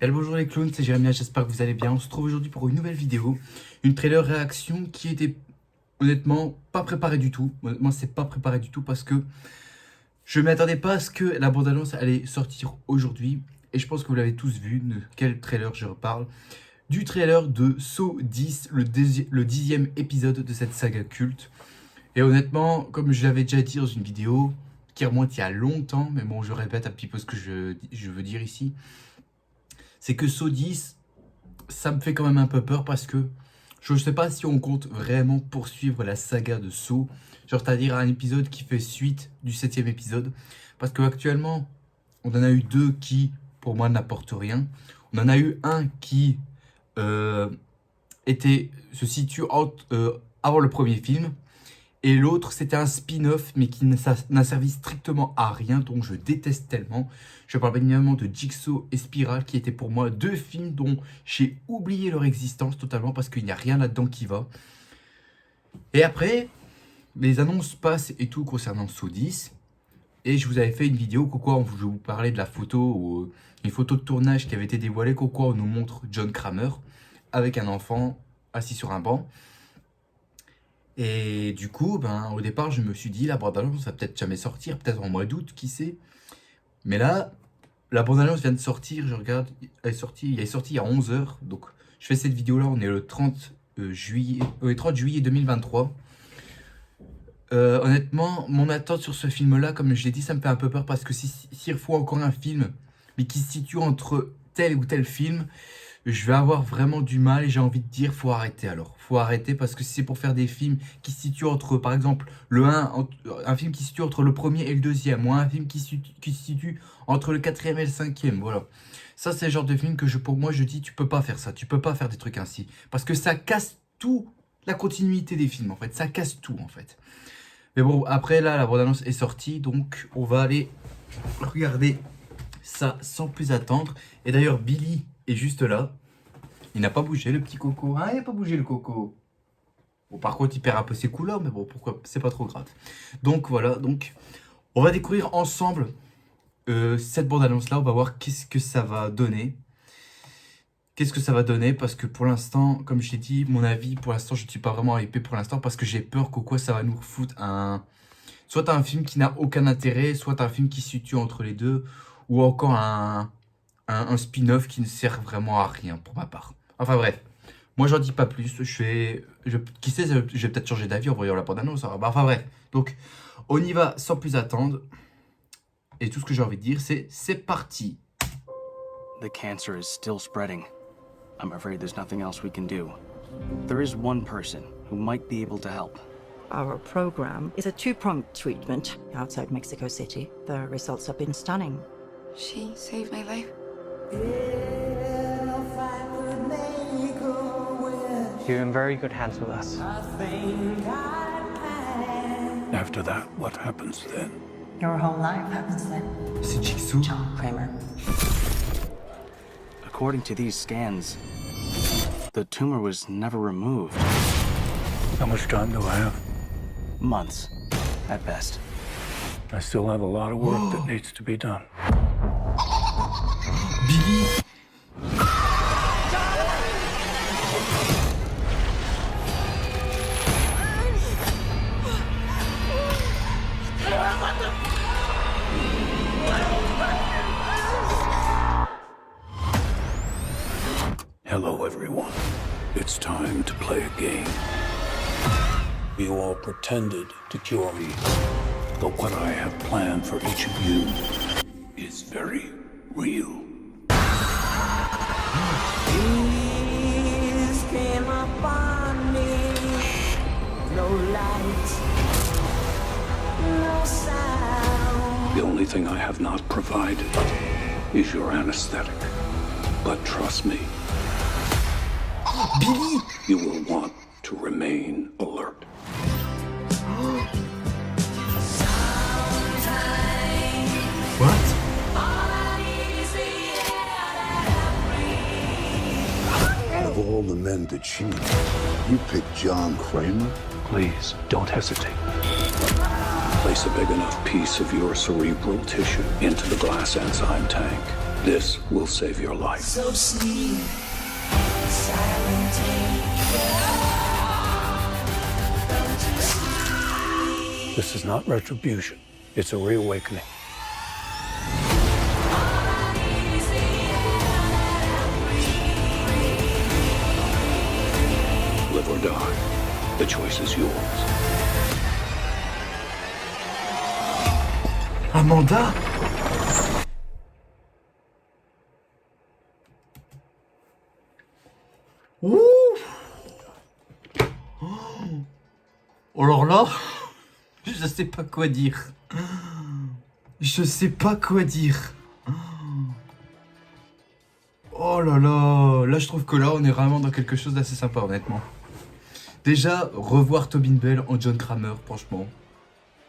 Et bonjour les clowns, c'est Jérémy, j'espère que vous allez bien. On se retrouve aujourd'hui pour une nouvelle vidéo, une trailer réaction qui était honnêtement pas préparée du tout. Honnêtement, c'est pas préparé du tout parce que je ne m'attendais pas à ce que la bande-annonce allait sortir aujourd'hui. Et je pense que vous l'avez tous vu, de quel trailer je reparle. Du trailer de Saw 10, le 10e épisode de cette saga culte. Et honnêtement, comme je l'avais déjà dit dans une vidéo qui remonte il y a longtemps, mais bon, je répète un petit peu ce que je veux dire ici, c'est que Saw 10, ça me fait quand même un peu peur parce que je ne sais pas si on compte vraiment poursuivre la saga de Saw, genre c'est-à-dire un épisode qui fait suite du 7e épisode, parce qu'actuellement, on en a eu deux qui, pour moi, n'apportent rien. On en a eu un qui se situe avant le premier film, et l'autre, c'était un spin-off, mais qui n'a servi strictement à rien, donc je déteste tellement. Je parle bien évidemment de Jigsaw et Spiral, qui étaient pour moi deux films dont j'ai oublié leur existence totalement, parce qu'il n'y a rien là-dedans qui va. Et après, les annonces passent et tout concernant Saw 10, et je vous avais fait une vidéo, je vous parlais de la photo, une photo de tournage qui avait été dévoilée, on nous montre John Kramer, avec un enfant assis sur un banc. Et du coup, au départ, je me suis dit, la bande-annonce va peut-être jamais sortir, peut-être en mois d'août, qui sait. Mais là, la bande-annonce vient de sortir, je regarde, elle est sortie il y a 11 h. Donc, je fais cette vidéo-là, on est le 30 juillet 2023. Honnêtement, mon attente sur ce film-là, comme je l'ai dit, ça me fait un peu peur parce que s'il faut encore un film, mais qui se situe entre tel ou tel film, je vais avoir vraiment du mal et j'ai envie de dire faut arrêter alors. Faut arrêter parce que si c'est pour faire des films qui se situent entre, par exemple, un film qui se situe entre le premier et le deuxième, ou un film qui se situe entre le quatrième et le cinquième, voilà. Ça, c'est le genre de film que pour moi, je dis, tu peux pas faire ça, tu peux pas faire des trucs ainsi. Parce que ça casse tout, la continuité des films, en fait. Ça casse tout, en fait. Mais bon, après, là, la bande-annonce est sortie, donc on va aller regarder ça sans plus attendre. Et d'ailleurs, Billy est juste là. Il n'a pas bougé, le petit coco. Ah, il n'a pas bougé, le coco. Bon, par contre, il perd un peu ses couleurs, mais bon, pourquoi? C'est pas trop grave. Donc, voilà. Donc, on va découvrir ensemble cette bande-annonce-là. On va voir qu'est-ce que ça va donner. Qu'est-ce que ça va donner? Parce que pour l'instant, comme je l'ai dit, mon avis, pour l'instant, je ne suis pas vraiment hypé pour l'instant. Parce que j'ai peur que ça va nous foutre soit un film qui n'a aucun intérêt, soit un film qui se situe entre les deux, ou encore un spin-off qui ne sert vraiment à rien pour ma part. Enfin bref, moi j'en dis pas plus, qui sait, je vais peut-être changer d'avis en voyant la bande-annonce. Enfin bref, donc on y va sans plus attendre. Et tout ce que j'ai envie de dire, c'est parti. The cancer is still spreading. I'm afraid there's nothing else we can do. There is one person who might be able to help. Our program is a two-pronged treatment outside Mexico City. The results have been stunning. She saved my life. You're in very good hands with us. After that, what happens then? Your whole life happens then. C'est Jigsaw. John Kramer. According to these scans, the tumor was never removed. How much time do I have? Months, at best. I still have a lot of work that needs to be done. Billy. Hello, everyone. It's time to play a game. You all pretended to cure me, but what I have planned for each of you is very real. Peace came upon me. No light, no sound. The only thing I have not provided is your anesthetic. But trust me, Billy. you will want to remain alert. What? Out of all the men to choose, you picked John Kramer? Please, don't hesitate. Place a big enough piece of your cerebral tissue into the glass enzyme tank. This will save your life. So sleep, silent angel. Don't you see? This is not retribution. It's a reawakening. Live or die. The choice is yours. Amanda? Ouh! Alors là, je sais pas quoi dire. Je sais pas quoi dire. Oh là là, là je trouve que là on est vraiment dans quelque chose d'assez sympa honnêtement. Déjà, revoir Tobin Bell en John Kramer, franchement.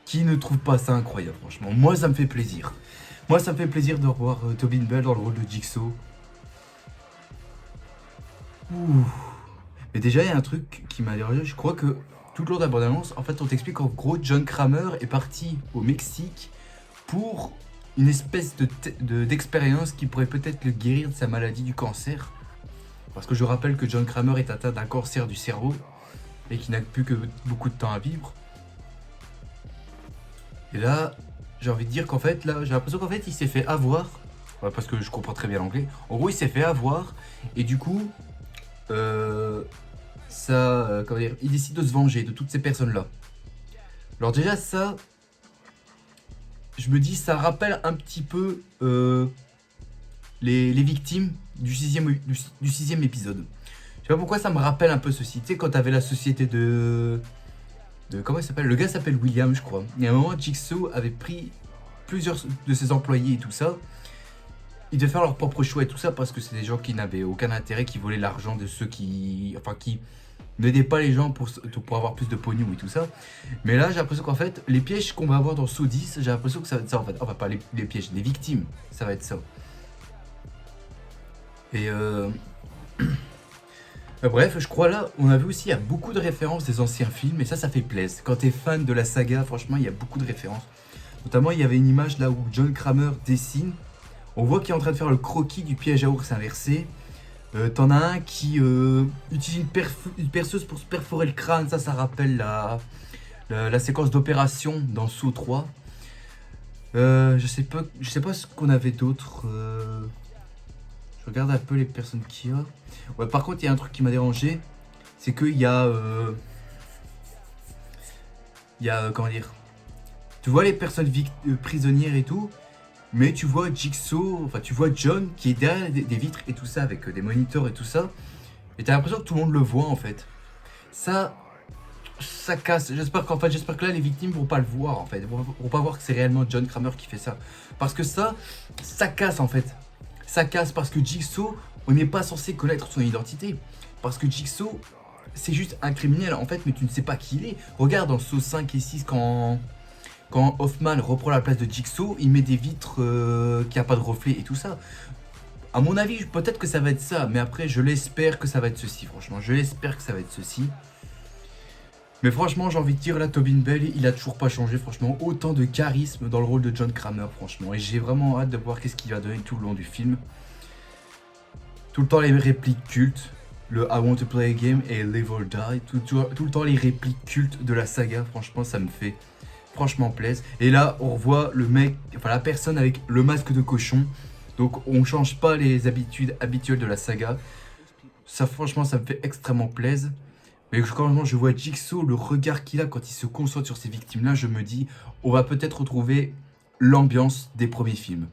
Qui ne trouve pas ça incroyable, franchement. Moi ça me fait plaisir. Moi ça me fait plaisir de revoir Tobin Bell dans le rôle de Jigsaw. Ouh. Mais déjà il y a un truc qui m'a dérangé, je crois que tout le long de la bande-annonce, en fait on t'explique qu'en gros John Kramer est parti au Mexique pour une espèce d'expérience qui pourrait peut-être le guérir de sa maladie du cancer. Parce que je rappelle que John Kramer est atteint d'un cancer du cerveau et qu'il n'a plus que beaucoup de temps à vivre. Et là, j'ai envie de dire qu'en fait, là, j'ai l'impression qu'en fait il s'est fait avoir, ouais, parce que je comprends très bien l'anglais, en gros il s'est fait avoir et du coup... comment dire, il décide de se venger de toutes ces personnes-là. Alors déjà ça, je me dis, ça rappelle un petit peu les victimes du sixième épisode. Je sais pas pourquoi ça me rappelle un peu ceci. Tu sais, quand t'avais la société de comment il s'appelle? Le gars s'appelle William, je crois. Et à un moment, Jigsaw avait pris plusieurs de ses employés et tout ça. Ils devaient faire leur propre choix et tout ça parce que c'est des gens qui n'avaient aucun intérêt, qui volaient l'argent de ceux qui n'aidaient pas les gens pour avoir plus de pognon et tout ça. Mais là, j'ai l'impression qu'en fait, les pièges qu'on va avoir dans Saw 10, j'ai l'impression que ça va être ça en fait. Enfin, pas les pièges, les victimes, ça va être ça. Et bref, je crois là, on a vu aussi, il y a beaucoup de références des anciens films et ça fait plaisir. Quand t'es fan de la saga, franchement, il y a beaucoup de références. Notamment, il y avait une image là où John Kramer dessine. On voit qu'il est en train de faire le croquis du piège à ours inversé. T'en as un qui utilise une perceuse pour se perforer le crâne. Ça rappelle la séquence d'opération dans Saw 3. Je sais pas ce qu'on avait d'autre. Je regarde un peu les personnes qu'il y a. Ouais, par contre, il y a un truc qui m'a dérangé. C'est qu'il y a... comment dire... Tu vois les personnes prisonnières et tout. Mais tu vois Jigsaw, enfin tu vois John qui est derrière des vitres et tout ça avec des moniteurs et tout ça. Et t'as l'impression que tout le monde le voit en fait. Ça casse. J'espère que là les victimes vont pas le voir en fait. Vont pas voir que c'est réellement John Kramer qui fait ça. Parce que ça casse en fait. Ça casse parce que Jigsaw, on n'est pas censé connaître son identité. Parce que Jigsaw, c'est juste un criminel en fait, mais tu ne sais pas qui il est. Regarde dans Saw 5 et 6 quand Hoffman reprend la place de Jigsaw, il met des vitres qui n'ont pas de reflet et tout ça. À mon avis, peut-être que ça va être ça, mais après, je l'espère que ça va être ceci, franchement. Je l'espère que ça va être ceci. Mais franchement, j'ai envie de dire, là, Tobin Bell, il a toujours pas changé, franchement. Autant de charisme dans le rôle de John Kramer, franchement. Et j'ai vraiment hâte de voir qu'est-ce qu'il va donner tout le long du film. Tout le temps, les répliques cultes. Le I want to play a game et Live or Die. Tout le temps, les répliques cultes de la saga, franchement, ça me fait... franchement plaise. Et là on revoit le mec, enfin la personne avec le masque de cochon. Donc on change pas les habitudes habituelles de la saga. Ça franchement ça me fait extrêmement plaisir. Mais quand je vois Jigsaw, le regard qu'il a quand il se concentre sur ces victimes là, je me dis on va peut-être retrouver l'ambiance des premiers films.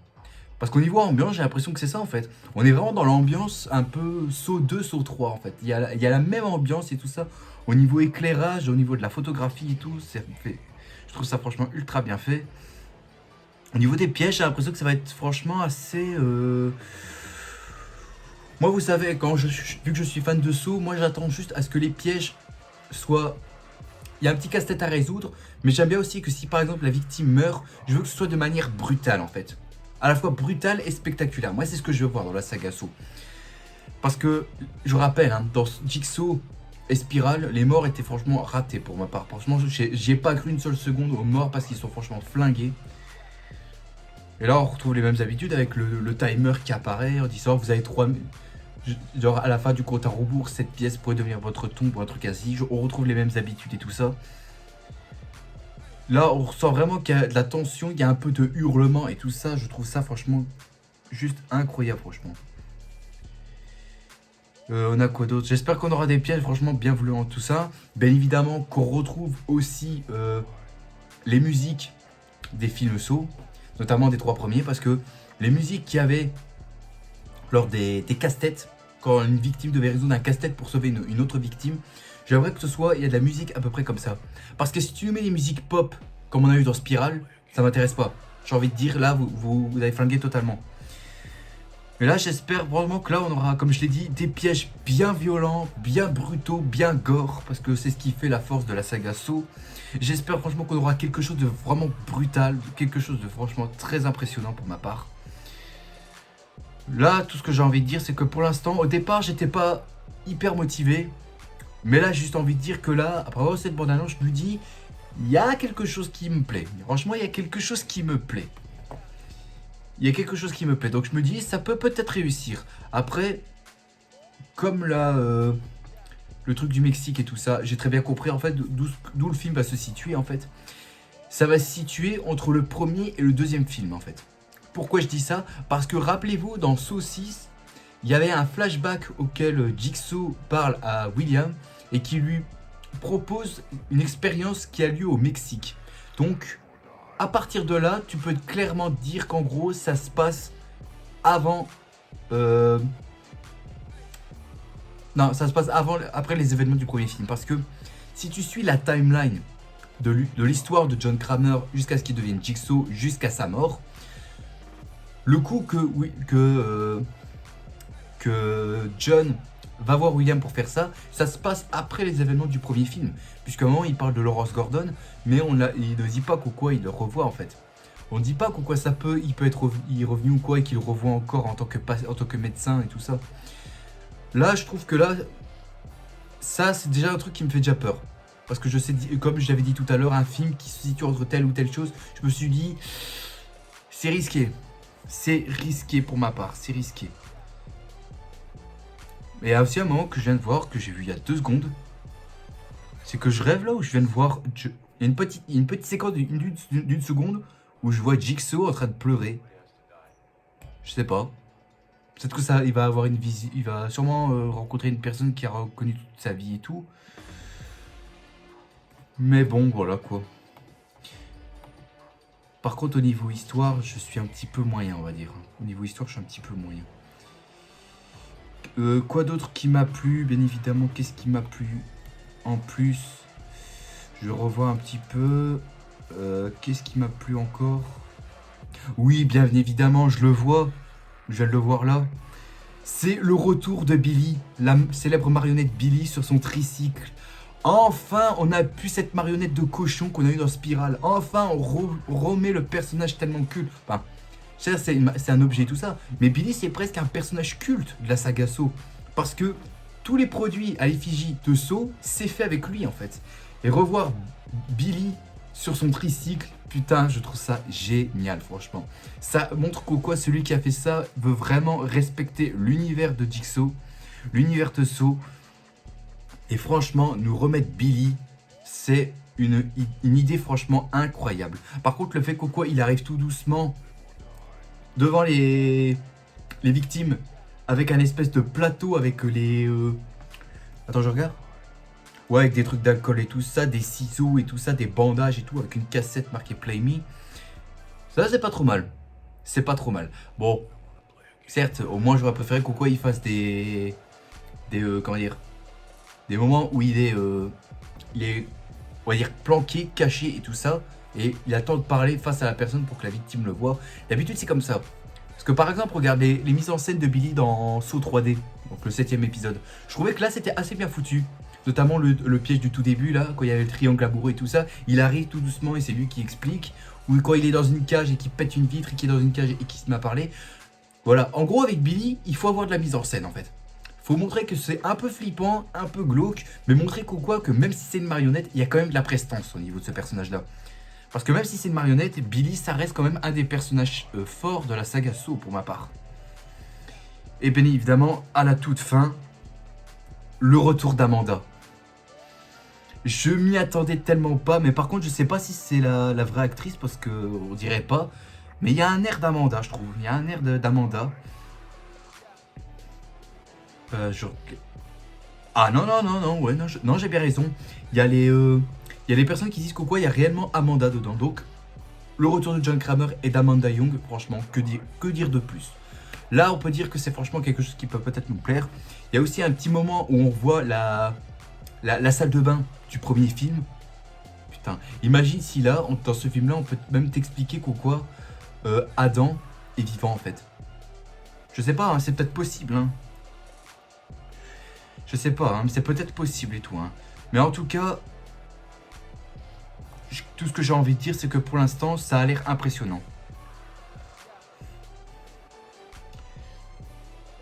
Parce qu'au niveau ambiance, j'ai l'impression que c'est ça en fait. On est vraiment dans l'ambiance un peu Saw 2, Saw 3 en fait. Il y a la même ambiance et tout ça. Au niveau éclairage, au niveau de la photographie et tout, c'est fait. Je trouve ça franchement ultra bien fait. Au niveau des pièges, j'ai l'impression que ça va être franchement assez... Moi, vous savez, vu que je suis fan de Saw, moi j'attends juste à ce que les pièges soient... Il y a un petit casse-tête à résoudre, mais j'aime bien aussi que si par exemple la victime meurt, je veux que ce soit de manière brutale en fait. À la fois brutale et spectaculaire. Moi, c'est ce que je veux voir dans la saga Saw. Parce que, je rappelle, hein, dans Jigsaw... et Spiral, les morts étaient franchement ratés pour ma part. Franchement, j'y ai pas cru une seule seconde aux morts parce qu'ils sont franchement flingués. Et là, on retrouve les mêmes habitudes avec le timer qui apparaît en disant vous avez 3... Genre à la fin du compte à rebours, cette pièce pourrait devenir votre tombe ou un truc ainsi. On retrouve les mêmes habitudes et tout ça. Là, on ressent vraiment qu'il y a de la tension, il y a un peu de hurlement et tout ça. Je trouve ça franchement juste incroyable, franchement. On a quoi d'autre? J'espère qu'on aura des pièges franchement bien voulus en tout ça. Bien évidemment qu'on retrouve aussi les musiques des films Saw, notamment des 3 premiers, parce que les musiques qu'il y avait lors des casse-têtes, quand une victime devait résoudre un casse-tête pour sauver une autre victime, j'aimerais que ce soit, il y a de la musique à peu près comme ça. Parce que si tu mets les musiques pop, comme on a eu dans Spiral, ça m'intéresse pas. J'ai envie de dire, là, vous avez flingué totalement. Mais là, j'espère vraiment que là, on aura, comme je l'ai dit, des pièges bien violents, bien brutaux, bien gore, parce que c'est ce qui fait la force de la saga Saw. J'espère franchement qu'on aura quelque chose de vraiment brutal, quelque chose de franchement très impressionnant pour ma part. Là, tout ce que j'ai envie de dire, c'est que pour l'instant, au départ, j'étais pas hyper motivé. Mais là, j'ai juste envie de dire que là, après avoir cette bande-annonce, je me dis, il y a quelque chose qui me plaît. Franchement, il y a quelque chose qui me plaît. Il y a quelque chose qui me plaît. Donc je me dis, ça peut peut-être réussir. Après, comme là, le truc du Mexique et tout ça, j'ai très bien compris en fait d'où le film va se situer en fait. Ça va se situer entre le premier et le deuxième film en fait. Pourquoi je dis ça? Parce que rappelez-vous, dans Saw 6, il y avait un flashback auquel Jigsaw parle à William et qui lui propose une expérience qui a lieu au Mexique. Donc, à partir de là, tu peux clairement dire qu'en gros, ça se passe avant... Non, ça se passe après les événements du premier film. Parce que si tu suis la timeline de l'histoire de John Kramer jusqu'à ce qu'il devienne Jigsaw, jusqu'à sa mort, le coup que John va voir William pour faire ça, ça se passe après les événements du premier film. Puisqu'à un moment, il parle de Laurence Gordon, mais il ne dit pas pourquoi il le revoit en fait. On ne dit pas pourquoi il peut être revenu ou quoi, et qu'il le revoit encore en tant que médecin et tout ça. Là, je trouve que là, ça c'est déjà un truc qui me fait déjà peur. Parce que je sais, comme je l'avais dit tout à l'heure, un film qui se situe entre telle ou telle chose, je me suis dit, c'est risqué. C'est risqué pour ma part, c'est risqué. Et il y a aussi un moment que je viens de voir, que j'ai vu il y a 2 secondes. C'est que je rêve là où je viens de voir... Il y a une petite séquence d'une seconde où je vois Jigsaw en train de pleurer. Je sais pas. Peut-être que ça, il va avoir une visite... Il va sûrement rencontrer une personne qui a reconnu toute sa vie et tout. Mais bon, voilà quoi. Par contre, au niveau histoire, je suis un petit peu moyen, on va dire. Au niveau histoire, je suis un petit peu moyen. Quoi d'autre qui m'a plu? Bien évidemment, qu'est-ce qui m'a plu en plus? Je revois un petit peu. Qu'est-ce qui m'a plu encore? Oui, bien évidemment, je le vois. Je viens de le voir là. C'est le retour de Billy, la célèbre marionnette Billy sur son tricycle. Enfin, on a pu cette marionnette de cochon qu'on a eu dans Spiral. Enfin, on remet le personnage tellement culte. Enfin, c'est un objet et tout ça. Mais Billy, c'est presque un personnage culte de la saga Saw. Parce que tous les produits à l'effigie de Saw, c'est fait avec lui en fait. Et revoir Billy sur son tricycle, putain, je trouve ça génial, franchement. Ça montre qu'au quoi celui qui a fait ça veut vraiment respecter l'univers de Jigsaw, l'univers de Saw. Et franchement, nous remettre Billy, c'est une idée franchement incroyable. Par contre, le fait qu'au quoi il arrive tout doucement devant les victimes avec un espèce de plateau avec les... Attends, je regarde. Ouais, avec des trucs d'alcool et tout ça, des ciseaux et tout ça, des bandages et tout, avec une cassette marquée Play Me. Ça, c'est pas trop mal. C'est pas trop mal. Bon, certes, au moins j'aurais préféré qu'au quoi il fasse des comment dire, des moments où il est, on va dire, planqué, caché et tout ça, et il attend de parler face à la personne pour que la victime le voit. D'habitude, c'est comme ça. Parce que par exemple, regarde les mises en scène de Billy dans Saw 3D, donc le 7ème épisode. Je trouvais que là, c'était assez bien foutu. Notamment le piège du tout début, là, quand il y avait le triangle amoureux et tout ça. Il arrive tout doucement et c'est lui qui explique. Ou quand il est dans une cage et qu'il pète une vitre et qu'il est dans une cage et qu'il se met à parler. Voilà, en gros, avec Billy, il faut avoir de la mise en scène, en fait. Faut montrer que c'est un peu flippant, un peu glauque, mais montrer que même si c'est une marionnette, il y a quand même de la prestance au niveau de ce personnage-là. Parce que même si c'est une marionnette, Billy, ça reste quand même un des personnages forts de la saga Saw pour ma part. Et bien évidemment, à la toute fin, le retour d'Amanda. Je m'y attendais tellement pas, mais par contre, je sais pas si c'est la vraie actrice, parce que on dirait pas. Mais il y a un air d'Amanda, je trouve. Il y a un air d'Amanda. Ah non, ouais, non, j'ai bien raison. Il y a les personnes qui disent qu'il y a réellement Amanda dedans. Donc, le retour de John Kramer et d'Amanda Young, franchement, que dire de plus? Là, on peut dire que c'est franchement quelque chose qui peut peut-être nous plaire. Il y a aussi un petit moment où on voit la salle de bain du premier film. Putain, imagine si là, dans ce film-là, on peut même t'expliquer Adam est vivant en fait. Je sais pas, hein, c'est peut-être possible. Hein. Je sais pas, hein, c'est peut-être possible et tout. Hein. Mais en tout cas, tout ce que j'ai envie de dire, c'est que pour l'instant, ça a l'air impressionnant.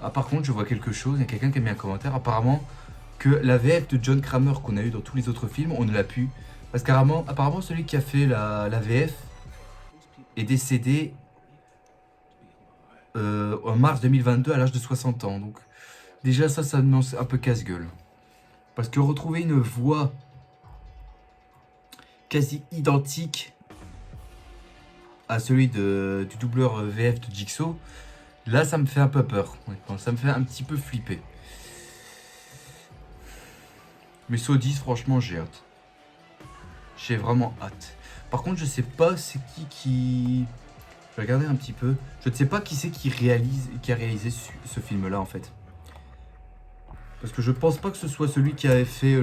Ah, par contre, je vois quelque chose, il y a quelqu'un qui a mis un commentaire, apparemment, que la VF de John Kramer qu'on a eu dans tous les autres films, on ne l'a plus. Parce qu'apparemment, celui qui a fait la VF est décédé en mars 2022 à l'âge de 60 ans. Donc, déjà, ça me lance un peu casse-gueule. Parce que retrouver une voix quasi identique à celui du doubleur VF de Jigsaw, là, ça me fait un peu peur. Ça me fait un petit peu flipper. Mais Saw 10, franchement, j'ai hâte. J'ai vraiment hâte. Par contre, je sais pas c'est qui... Je vais regarder un petit peu. Je ne sais pas qui c'est qui a réalisé ce film-là, en fait. Parce que je pense pas que ce soit celui qui avait fait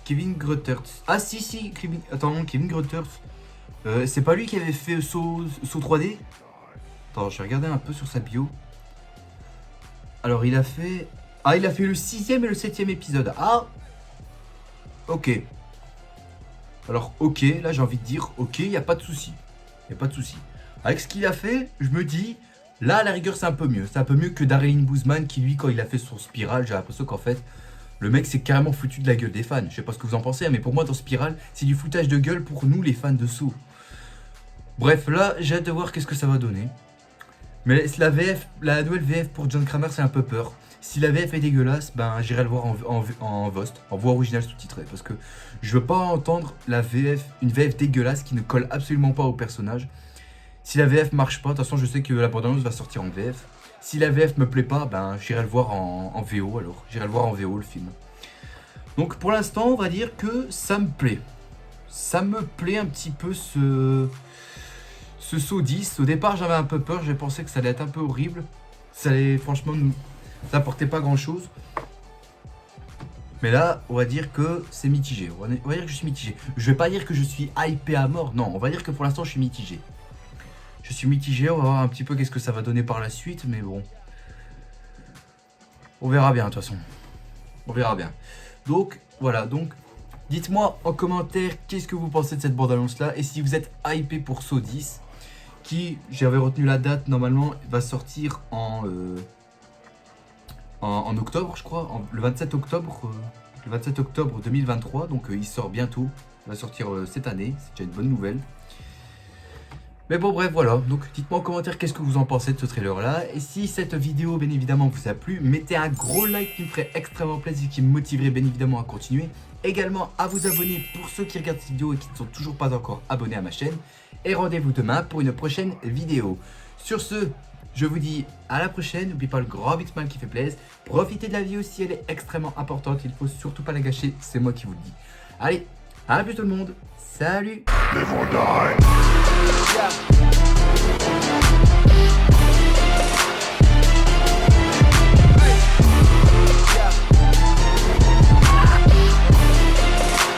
Kevin Grutters. Ah si, Kevin Grutters. C'est pas lui qui avait fait Saw 3D? Attends, je vais regarder un peu sur sa bio. Alors il a fait... Ah, il a fait le 6e et le 7e épisode. Ah, ok. Alors ok, là j'ai envie de dire, ok, il n'y a pas de souci. Il n'y a pas de souci. Avec ce qu'il a fait, je me dis, là à la rigueur c'est un peu mieux. C'est un peu mieux que Darren Boozman qui lui, quand il a fait son Spiral, j'ai l'impression qu'en fait, le mec s'est carrément foutu de la gueule des fans. Je sais pas ce que vous en pensez, mais pour moi dans Spiral, c'est du foutage de gueule pour nous les fans de Saw. Bref, là j'ai hâte de voir qu'est-ce que ça va donner. Mais la nouvelle VF pour John Kramer, c'est un peu peur. Si la VF est dégueulasse, ben j'irai le voir en VOST, en voix originale sous-titrée. Parce que je veux pas entendre une VF dégueulasse qui ne colle absolument pas au personnage. Si la VF marche pas, de toute façon je sais que la bande-annonce va sortir en VF. Si la VF me plaît pas, ben j'irai le voir en VO alors. J'irai le voir en VO le film. Donc pour l'instant, on va dire que ça me plaît. Ça me plaît un petit peu ce Saw 10. Au départ, j'avais un peu peur, j'ai pensé que ça allait être un peu horrible. Ça allait franchement ça apportait pas grand chose. Mais là, on va dire que c'est mitigé. On va dire que je suis mitigé. Je vais pas dire que je suis hypé à mort. Non, on va dire que pour l'instant, je suis mitigé. Je suis mitigé. On va voir un petit peu qu'est-ce que ça va donner par la suite. Mais bon. On verra bien, de toute façon. On verra bien. Donc, voilà. Donc, dites-moi en commentaire qu'est-ce que vous pensez de cette bande-annonce-là. Et si vous êtes hypé pour Saw 10. Qui, j'avais retenu la date, normalement, va sortir en octobre, je crois, le 27 octobre 2023, donc il sort bientôt, il va sortir cette année, c'est déjà une bonne nouvelle. Mais bon bref voilà, donc dites-moi en commentaire qu'est-ce que vous en pensez de ce trailer là, et si cette vidéo bien évidemment vous a plu, mettez un gros like qui me ferait extrêmement plaisir, qui me motiverait bien évidemment à continuer, également à vous abonner pour ceux qui regardent cette vidéo et qui ne sont toujours pas encore abonnés à ma chaîne, et rendez-vous demain pour une prochaine vidéo. Sur ce, je vous dis à la prochaine, n'oubliez pas le grand big smile qui fait plaisir, profitez de la vie aussi, elle est extrêmement importante, il ne faut surtout pas la gâcher, c'est moi qui vous le dis. Allez, à plus tout le monde, salut. Live or die.